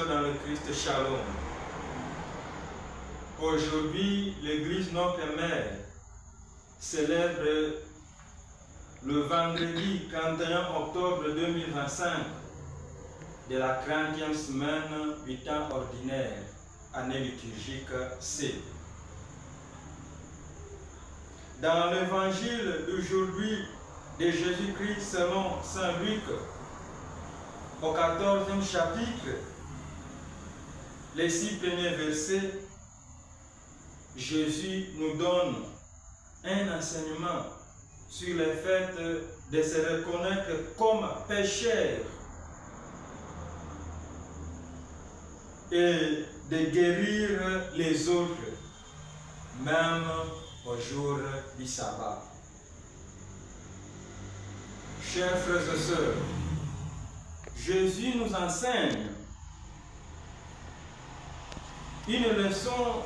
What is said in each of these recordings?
sœurs dans le Christ, Shalom. Aujourd'hui, l'Église Notre Mère célèbre le vendredi 31 octobre 2025 de la 30e semaine du temps ordinaire, année liturgique C. Dans l'évangile d'aujourd'hui de Jésus-Christ selon saint Luc, au 14e chapitre, les 6 premiers versets, Jésus nous donne un enseignement sur le fait de se reconnaître comme pécheur et de guérir les autres, même au jour du sabbat. Chers frères et sœurs, Jésus nous enseigne une leçon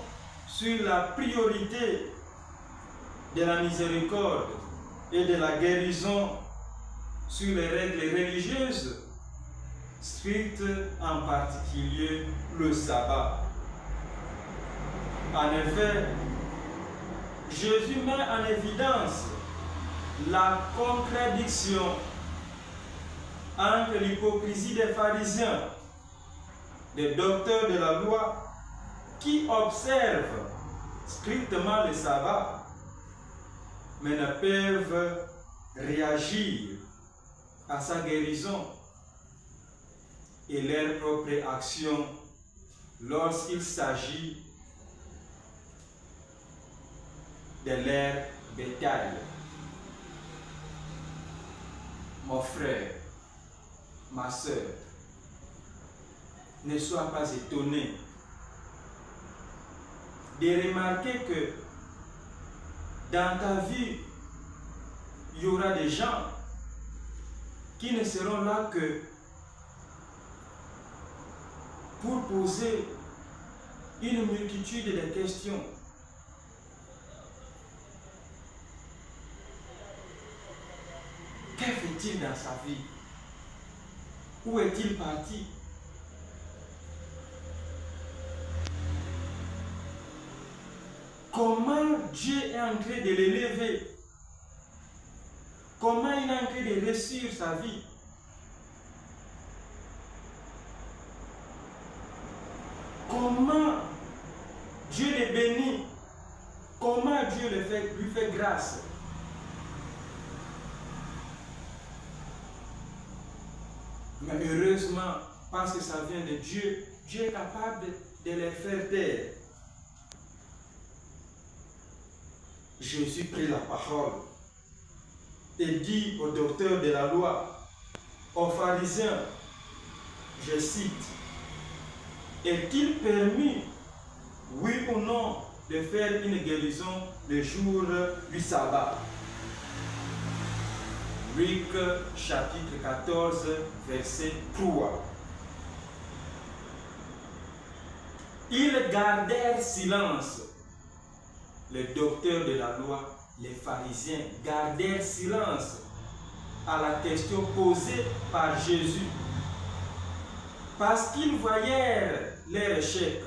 sur la priorité de la miséricorde et de la guérison sur les règles religieuses strictes, en particulier le sabbat. En effet, Jésus met en évidence la contradiction entre l'hypocrisie des pharisiens, des docteurs de la loi, qui observent strictement le sabbat, mais ne peuvent réagir à sa guérison et leur propre action lorsqu'il s'agit de leur bétail. Mon frère, ma sœur, ne sois pas étonné de remarquer que dans ta vie, il y aura des gens qui ne seront là que pour poser une multitude de questions. Que fait-il dans sa vie? Où est-il parti? Comment Dieu est en train de l'élever? Comment il est en train de réussir sa vie? Comment Dieu le bénit? Comment Dieu lui fait grâce? Mais heureusement, parce que ça vient de Dieu, Dieu est capable de les faire taire. Jésus prit la parole et dit aux docteurs de la loi, aux pharisiens, je cite, est-il permis, oui ou non, de faire une guérison le jour du sabbat? Luc chapitre 14, verset 3. Ils gardèrent silence. Les docteurs de la loi, les pharisiens, gardèrent silence à la question posée par Jésus, parce qu'ils voyèrent leur échec.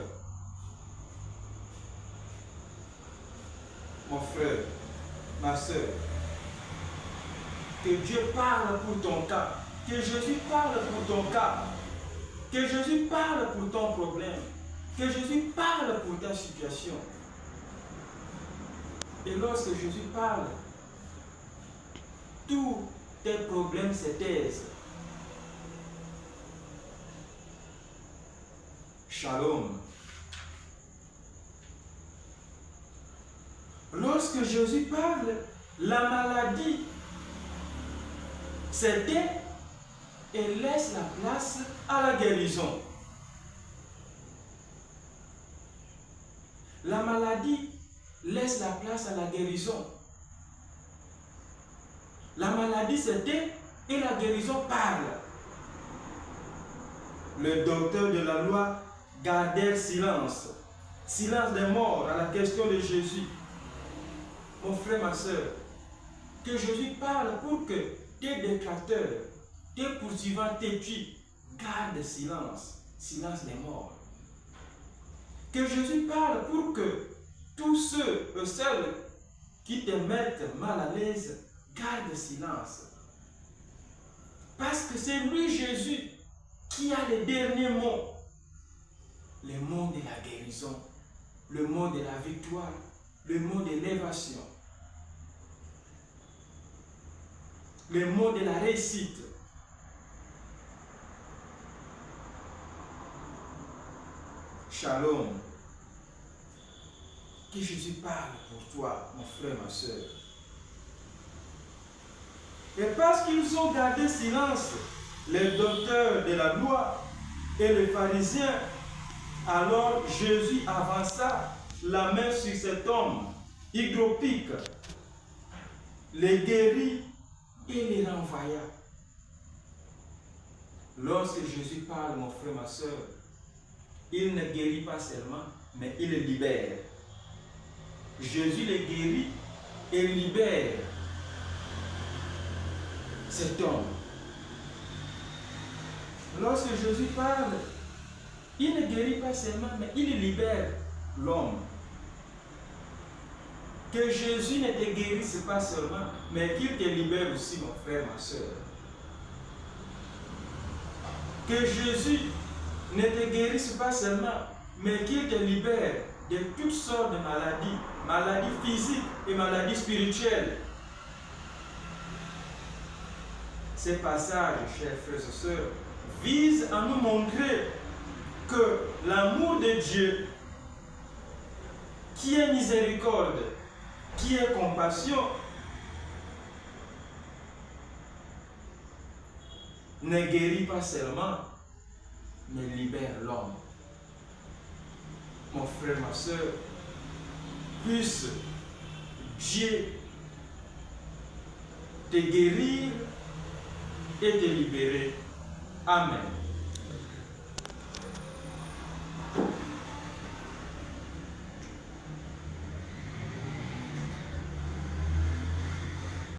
Mon frère, ma soeur, que Dieu parle pour ton cas, que Jésus parle pour ton cas, que Jésus parle pour ton problème, que Jésus parle pour ta situation. Et lorsque Jésus parle, tous tes problèmes se taisent. Shalom. Lorsque Jésus parle, la maladie se tait et laisse la place à la guérison. La maladie laisse la place à la guérison. La maladie se tait et la guérison parle. Le docteur de la loi gardèrent silence. Silence des morts à la question de Jésus. Mon frère, ma soeur, que Jésus parle pour que tes détracteurs, tes poursuivants têtus gardent silence. silence des morts. Que Jésus parle pour que tous ceux et celles qui te mettent mal à l'aise gardent silence. Parce que c'est lui, Jésus, qui a les derniers mots. Le mot de la guérison, le mot de la victoire, le mot de l'élévation, le mot de la réussite. Shalom. Que Jésus parle pour toi, mon frère, ma soeur. Et parce qu'ils ont gardé silence, les docteurs de la loi et les pharisiens, alors Jésus avança la main sur cet homme hydropique, les guérit et les renvoya. Lorsque Jésus parle, mon frère, ma soeur, il ne guérit pas seulement, mais il les libère. Jésus les guérit et libère cet homme. Lorsque Jésus parle, il ne guérit pas seulement, mais il libère l'homme. Que Jésus ne te guérisse pas seulement, mais qu'il te libère aussi, mon frère, ma soeur. Que Jésus ne te guérisse pas seulement, mais qu'il te libère de toutes sortes de maladies, maladies physiques et maladies spirituelles. Ces passages, chers frères et sœurs, visent à nous montrer que l'amour de Dieu, qui est miséricorde, qui est compassion, ne guérit pas seulement, mais libère l'homme. Mon frère, ma soeur, puisse Dieu te guérir et te libérer. Amen.